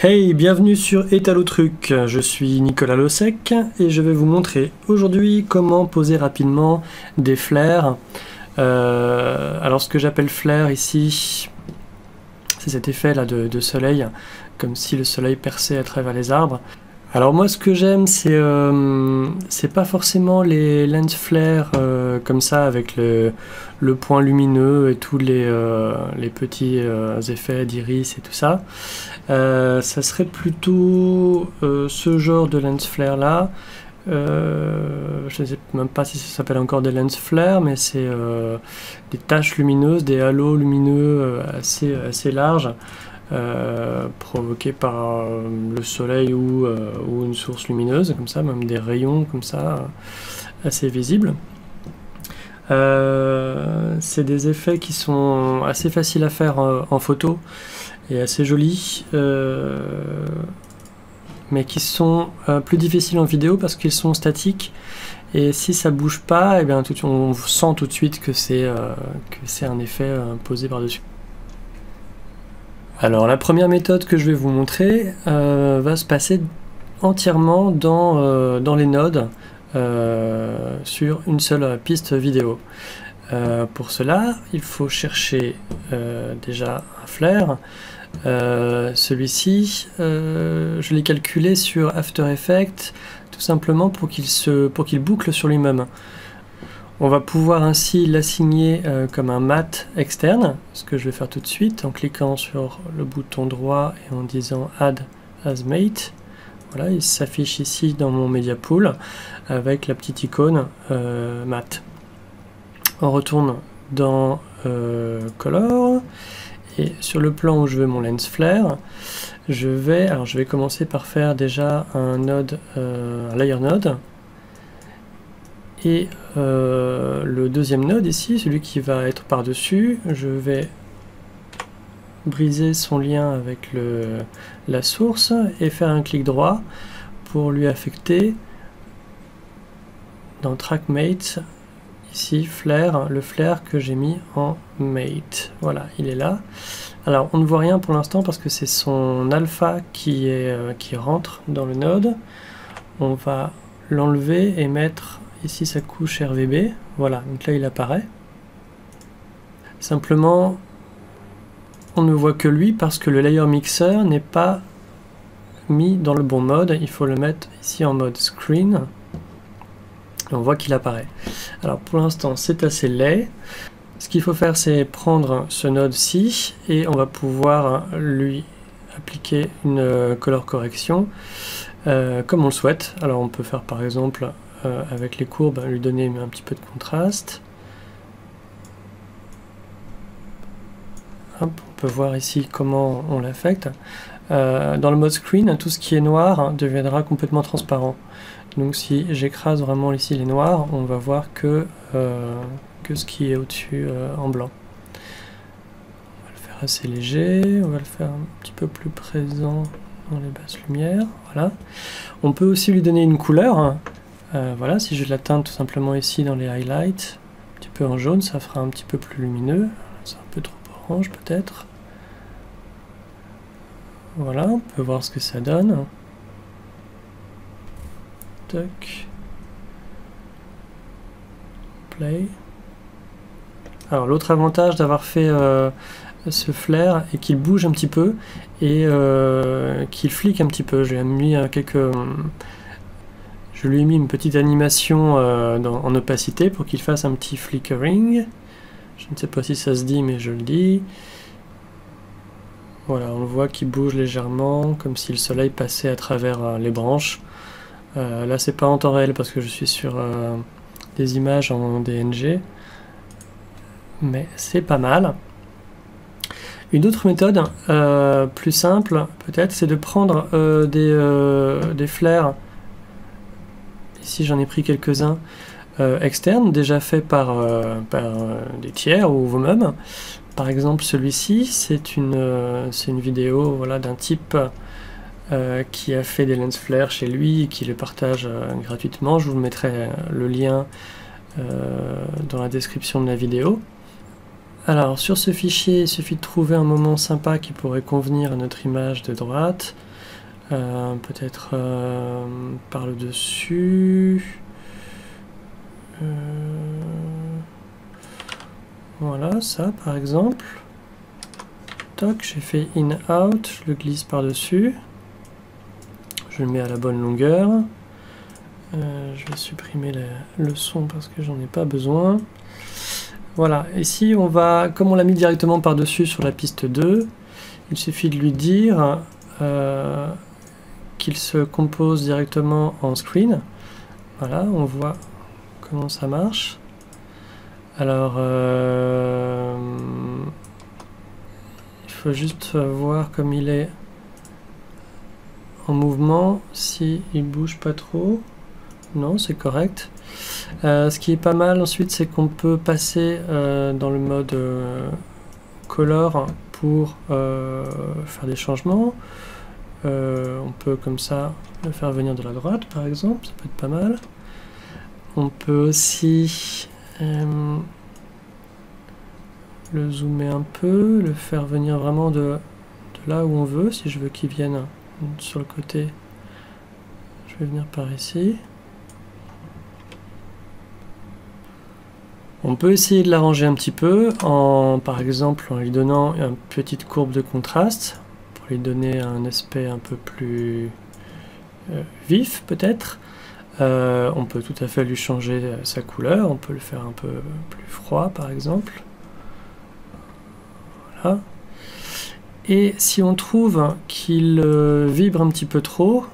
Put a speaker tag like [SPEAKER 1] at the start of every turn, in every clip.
[SPEAKER 1] Hey, bienvenue sur Etalotruc, je suis Nicolas Losec et je vais vous montrer aujourd'hui comment poser rapidement des flares. Alors ce que j'appelle flare ici, c'est cet effet là de soleil, comme si le soleil perçait à travers les arbres. Alors moi ce que j'aime c'est pas forcément les lens flares comme ça avec le point lumineux et tous les petits effets d'iris et tout ça. Ça serait plutôt ce genre de lens flare là. Je ne sais même pas si ça s'appelle encore des lens flares, mais c'est des taches lumineuses, des halos lumineux assez larges. Provoqués par le soleil ou une source lumineuse, comme ça, même des rayons comme ça, assez visibles. C'est des effets qui sont assez faciles à faire en photo et assez jolis, mais qui sont plus difficiles en vidéo parce qu'ils sont statiques. Et si ça bouge pas, et bien, on sent tout de suite que c'est un effet posé par-dessus. Alors la première méthode que je vais vous montrer va se passer entièrement dans les nodes sur une seule piste vidéo. Pour cela, il faut chercher déjà un flare. Celui-ci, je l'ai calculé sur After Effects tout simplement pour qu'il boucle sur lui-même. On va pouvoir ainsi l'assigner comme un mat externe, ce que je vais faire tout de suite en cliquant sur le bouton droit et en disant Add as Mate. Voilà, il s'affiche ici dans mon Media Pool avec la petite icône mat. On retourne dans Color et sur le plan où je veux mon lens flare, je vais commencer par faire déjà un node, un layer node. Et le deuxième node ici, celui qui va être par-dessus, je vais briser son lien avec la source et faire un clic droit pour lui affecter dans Track Mate, ici flare, le flare que j'ai mis en Mate. Voilà, il est là. Alors on ne voit rien pour l'instant parce que c'est son alpha qui rentre dans le node. On va l'enlever et mettre ici sa couche RVB, voilà, donc là il apparaît. Simplement, on ne voit que lui parce que le layer mixer n'est pas mis dans le bon mode, il faut le mettre ici en mode screen. Et on voit qu'il apparaît. Alors pour l'instant c'est assez laid. Ce qu'il faut faire c'est prendre ce node-ci et on va pouvoir lui appliquer une color correction comme on le souhaite. Alors on peut faire par exemple avec les courbes, lui donner un petit peu de contraste. Hop, on peut voir ici comment on l'affecte. Dans le mode screen, tout ce qui est noir deviendra complètement transparent. Donc si j'écrase vraiment ici les noirs, on va voir que ce qui est au-dessus en blanc. On va le faire assez léger, on va le faire un petit peu plus présent dans les basses lumières. Voilà. On peut aussi lui donner une couleur. Voilà, si je la teinte tout simplement ici dans les highlights, un petit peu en jaune, ça fera un petit peu plus lumineux. C'est un peu trop orange peut-être. Voilà, on peut voir ce que ça donne. Toc. Play. Alors l'autre avantage d'avoir fait ce flare est qu'il bouge un petit peu et qu'il flique un petit peu. J'ai mis Je lui ai mis une petite animation en opacité pour qu'il fasse un petit flickering. Je ne sais pas si ça se dit, mais je le dis. Voilà, on voit qu'il bouge légèrement, comme si le soleil passait à travers les branches. Là, c'est pas en temps réel parce que je suis sur des images en DNG. Mais c'est pas mal. Une autre méthode, plus simple peut-être, c'est de prendre des flares. Ici j'en ai pris quelques-uns externes, déjà faits par des tiers ou vous-même. Par exemple celui-ci, c'est une vidéo voilà, d'un type qui a fait des lens flares chez lui et qui les partage gratuitement. Je vous mettrai le lien dans la description de la vidéo. Alors sur ce fichier, il suffit de trouver un moment sympa qui pourrait convenir à notre image de droite. Peut-être par le dessus. Voilà, ça par exemple. Toc, j'ai fait in-out, je le glisse par-dessus. Je le mets à la bonne longueur. Je vais supprimer le son parce que j'en ai pas besoin. Voilà, ici on va, comme on l'a mis directement par-dessus sur la piste 2, il suffit de lui dire qu'il se compose directement en screen. Voilà, on voit comment ça marche. Alors, il faut juste voir comme il est en mouvement, si il bouge pas trop. Non, c'est correct. Ce qui est pas mal ensuite, c'est qu'on peut passer dans le mode color pour faire des changements. On peut comme ça le faire venir de la droite par exemple, ça peut être pas mal. On peut aussi le zoomer un peu, le faire venir vraiment de là où on veut. Si je veux qu'il vienne sur le côté, je vais venir par ici. On peut essayer de l'arranger un petit peu, par exemple en lui donnant une petite courbe de contraste, pour lui donner un aspect un peu plus vif peut-être. On peut tout à fait lui changer sa couleur, on peut le faire un peu plus froid par exemple. Voilà. Et si on trouve qu'il vibre un petit peu trop,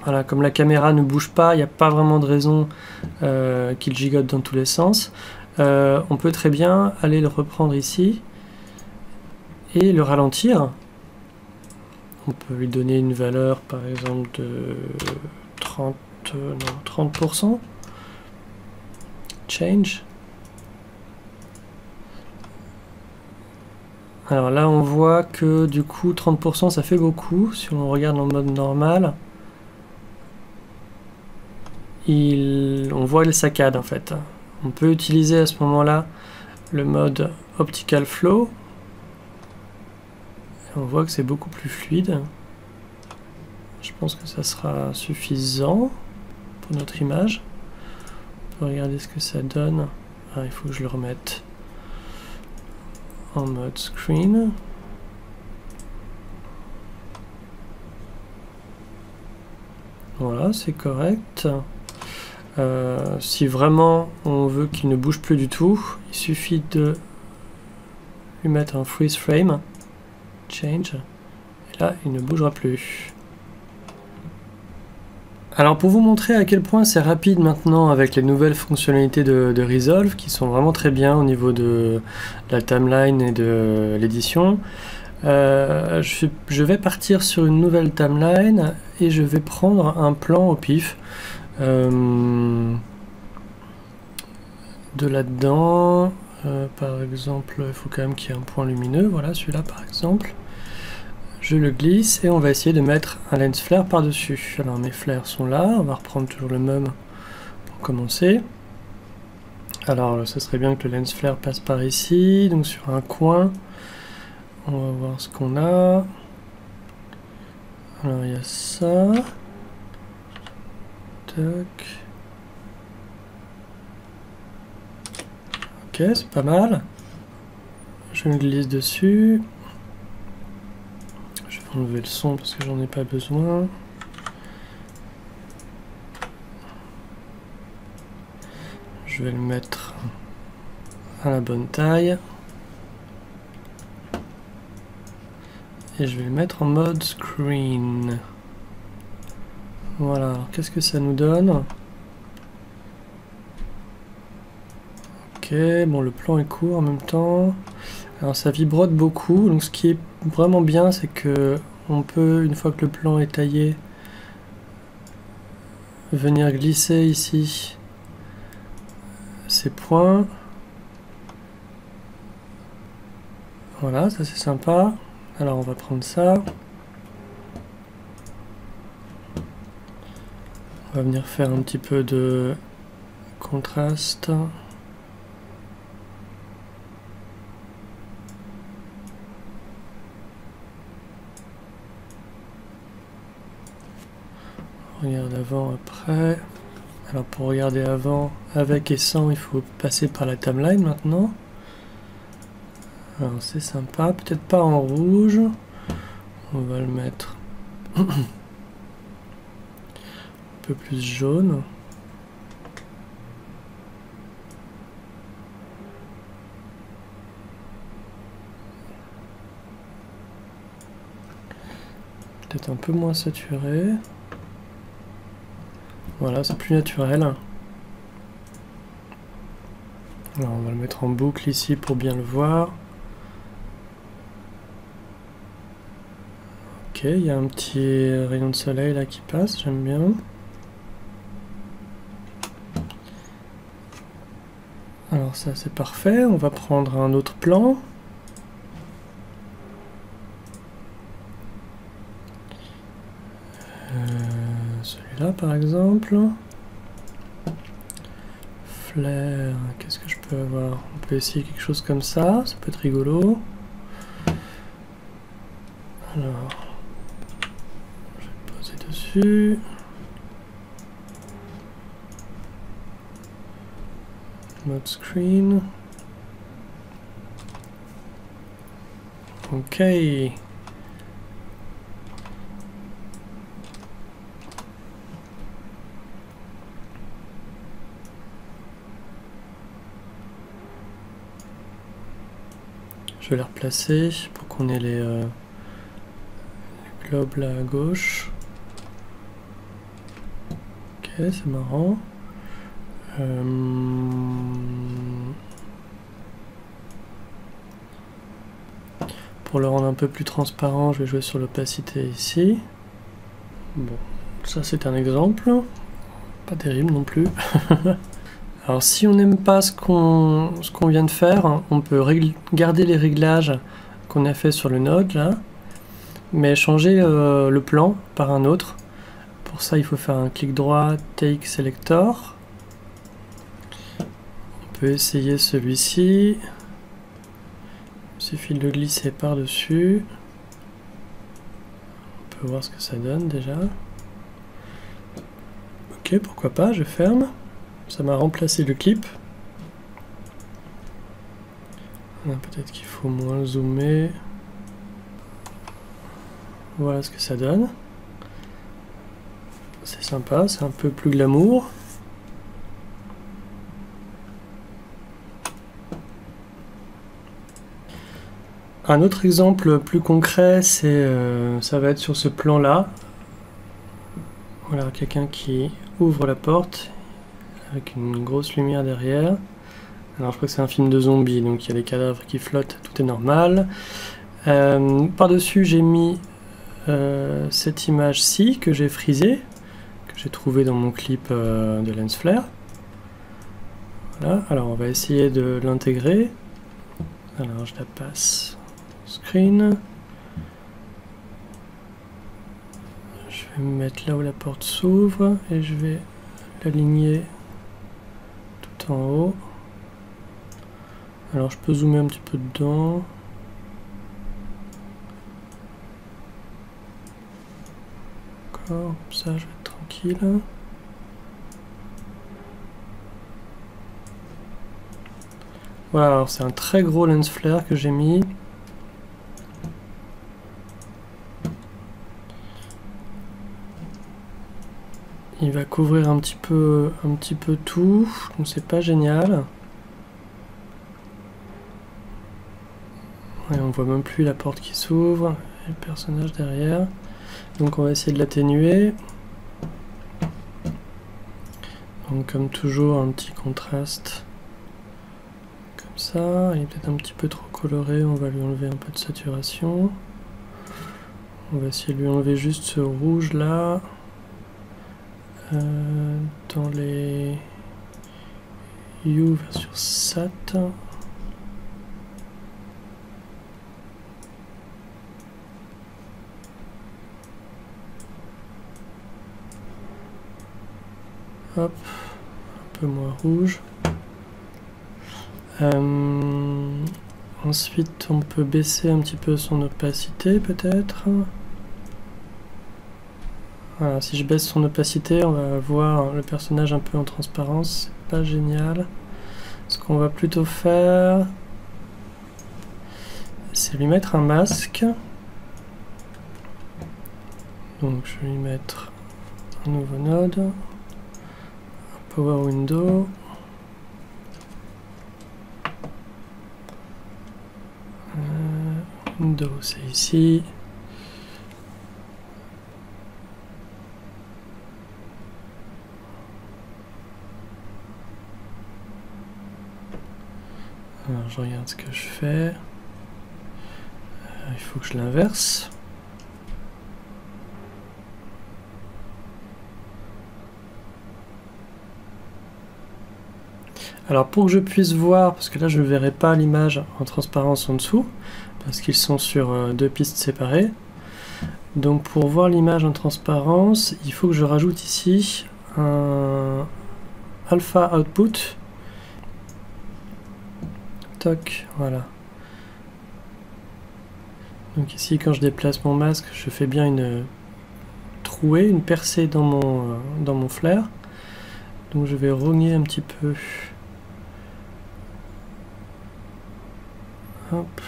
[SPEAKER 1] voilà, comme la caméra ne bouge pas, il n'y a pas vraiment de raison qu'il gigote dans tous les sens. On peut très bien aller le reprendre ici et le ralentir. On peut lui donner une valeur par exemple de 30%. Change. Alors là on voit que du coup 30% ça fait beaucoup si on regarde en mode normal. On voit les saccades en fait. On peut utiliser à ce moment-là le mode Optical Flow. Et on voit que c'est beaucoup plus fluide. Je pense que ça sera suffisant pour notre image. On peut regarder ce que ça donne. Ah, il faut que je le remette en mode screen. Voilà, c'est correct. Si vraiment on veut qu'il ne bouge plus du tout, il suffit de lui mettre un freeze frame, change, et là il ne bougera plus. Alors pour vous montrer à quel point c'est rapide maintenant avec les nouvelles fonctionnalités de Resolve qui sont vraiment très bien au niveau de la timeline et de l'édition, je vais partir sur une nouvelle timeline et je vais prendre un plan au pif. De là-dedans, par exemple, il faut quand même qu'il y ait un point lumineux, voilà celui-là par exemple. Je le glisse et on va essayer de mettre un lens flare par-dessus. Alors mes flares sont là, on va reprendre toujours le même pour commencer. Alors ce serait bien que le lens flare passe par ici, donc sur un coin. On va voir ce qu'on a. Alors il y a ça. Ok, c'est pas mal. Je me glisse dessus. Je vais enlever le son parce que j'en ai pas besoin. Je vais le mettre à la bonne taille. Et je vais le mettre en mode screen. Voilà, alors qu'est-ce que ça nous donne? Ok, bon le plan est court en même temps. Alors ça vibrote beaucoup, donc ce qui est vraiment bien c'est que on peut, une fois que le plan est taillé, venir glisser ici ces points. Voilà, ça c'est sympa. Alors on va prendre ça. On va venir faire un petit peu de contraste. regarde avant, après. Alors pour regarder avant, avec et sans, il faut passer par la timeline maintenant. Alors c'est sympa, peut-être pas en rouge. On va le mettre un peu plus jaune. Peut-être un peu moins saturé. Voilà, c'est plus naturel. Alors on va le mettre en boucle ici pour bien le voir. Ok, il y a un petit rayon de soleil là qui passe, j'aime bien. Alors ça c'est parfait, on va prendre un autre plan. Celui-là par exemple. Flare, qu'est-ce que je peux avoir? On peut essayer quelque chose comme ça peut être rigolo. Alors, je vais poser dessus. Mode screen. Ok. Je vais les replacer pour qu'on ait les globes là à gauche. Ok, c'est marrant. Pour le rendre un peu plus transparent, je vais jouer sur l'opacité ici. Bon, ça c'est un exemple. Pas terrible non plus. Alors si on n'aime pas ce qu'on vient de faire, on peut garder les réglages qu'on a fait sur le node là, mais changer le plan par un autre. Pour ça il faut faire un clic droit, Take Selector. On peut essayer celui-ci. Il suffit de le glisser par-dessus. On peut voir ce que ça donne déjà. Ok, pourquoi pas, je ferme. Ça m'a remplacé le clip. Peut-être qu'il faut moins zoomer. Voilà ce que ça donne. C'est sympa, c'est un peu plus glamour. Un autre exemple plus concret, c'est ça va être sur ce plan-là. Voilà, quelqu'un qui ouvre la porte avec une grosse lumière derrière. Alors je crois que c'est un film de zombies, donc il y a des cadavres qui flottent, tout est normal. Par-dessus j'ai mis cette image-ci que j'ai frisée, que j'ai trouvée dans mon clip de Lens Flare. Voilà, alors on va essayer de l'intégrer. Alors je la passe screen. Je vais me mettre là où la porte s'ouvre et je vais l'aligner tout en haut. Alors je peux zoomer un petit peu dedans. D'accord, comme ça je vais être tranquille. Voilà, alors c'est un très gros lens flare que j'ai mis. Il va couvrir un petit peu tout, donc c'est pas génial. Ouais, on voit même plus la porte qui s'ouvre et le personnage derrière. Donc on va essayer de l'atténuer. Donc comme toujours un petit contraste comme ça. Il est peut-être un petit peu trop coloré, on va lui enlever un peu de saturation. On va essayer de lui enlever juste ce rouge là. Dans les Hue version SAT. Hop, un peu moins rouge. Ensuite, on peut baisser un petit peu son opacité peut-être. Voilà, si je baisse son opacité, on va voir le personnage un peu en transparence, c'est pas génial. Ce qu'on va plutôt faire, c'est lui mettre un masque. Donc je vais lui mettre un nouveau node, un Power Window. Window, c'est ici. Alors, je regarde ce que je fais. Il faut que je l'inverse. Alors pour que je puisse voir, parce que là je ne verrai pas l'image en transparence en dessous, parce qu'ils sont sur deux pistes séparées. Donc pour voir l'image en transparence, il faut que je rajoute ici un alpha output. Toc, voilà. Donc ici quand je déplace mon masque, je fais bien une trouée, une percée dans mon flare. Donc je vais rogner un petit peu. Hop.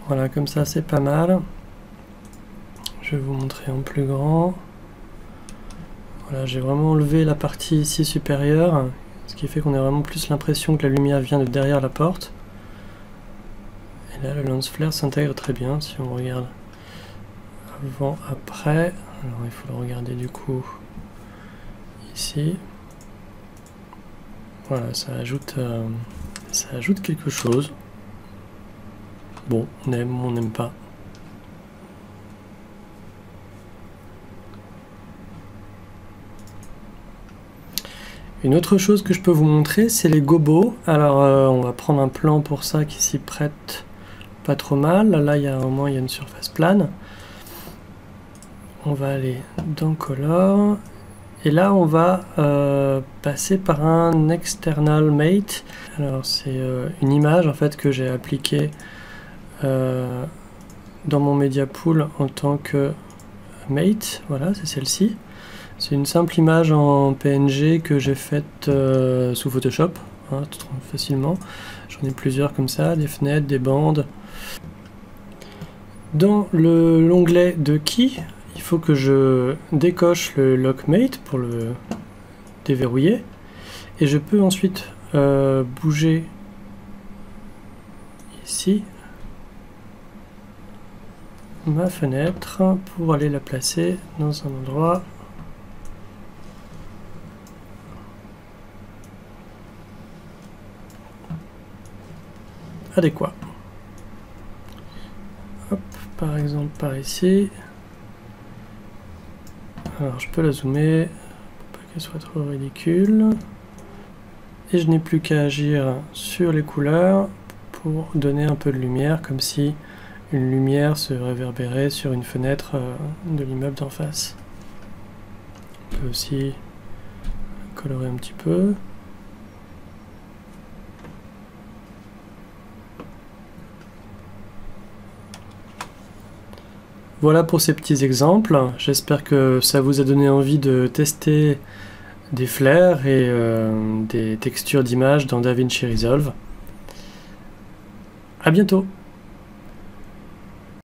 [SPEAKER 1] Voilà, comme ça c'est pas mal. Je vais vous montrer en plus grand. Voilà, j'ai vraiment enlevé la partie ici supérieure, ce qui fait qu'on a vraiment plus l'impression que la lumière vient de derrière la porte. Et là, le lens flare s'intègre très bien si on regarde avant, après. Alors il faut le regarder du coup ici. Voilà, ça ajoute quelque chose. Bon, on aime ou on n'aime pas. Une autre chose que je peux vous montrer, c'est les gobos. Alors on va prendre un plan pour ça qui s'y prête pas trop mal. Là, au moins il y a une surface plane. On va aller dans Color. Et là, on va passer par un external mate. Alors c'est une image en fait que j'ai appliquée dans mon media pool en tant que mate. Voilà, c'est celle-ci. C'est une simple image en PNG que j'ai faite sous Photoshop, hein, facilement. J'en ai plusieurs comme ça, des fenêtres, des bandes. Dans l'onglet de Key, il faut que je décoche le LockMate pour le déverrouiller. Et je peux ensuite bouger ici ma fenêtre pour aller la placer dans un endroit adéquat. Hop, par exemple par ici. Alors je peux la zoomer pour pas qu'elle soit trop ridicule. Et je n'ai plus qu'à agir sur les couleurs pour donner un peu de lumière, comme si une lumière se réverbérait sur une fenêtre de l'immeuble d'en face. On peut aussi colorer un petit peu. Voilà pour ces petits exemples. J'espère que ça vous a donné envie de tester des flares et des textures d'images dans DaVinci Resolve. À bientôt!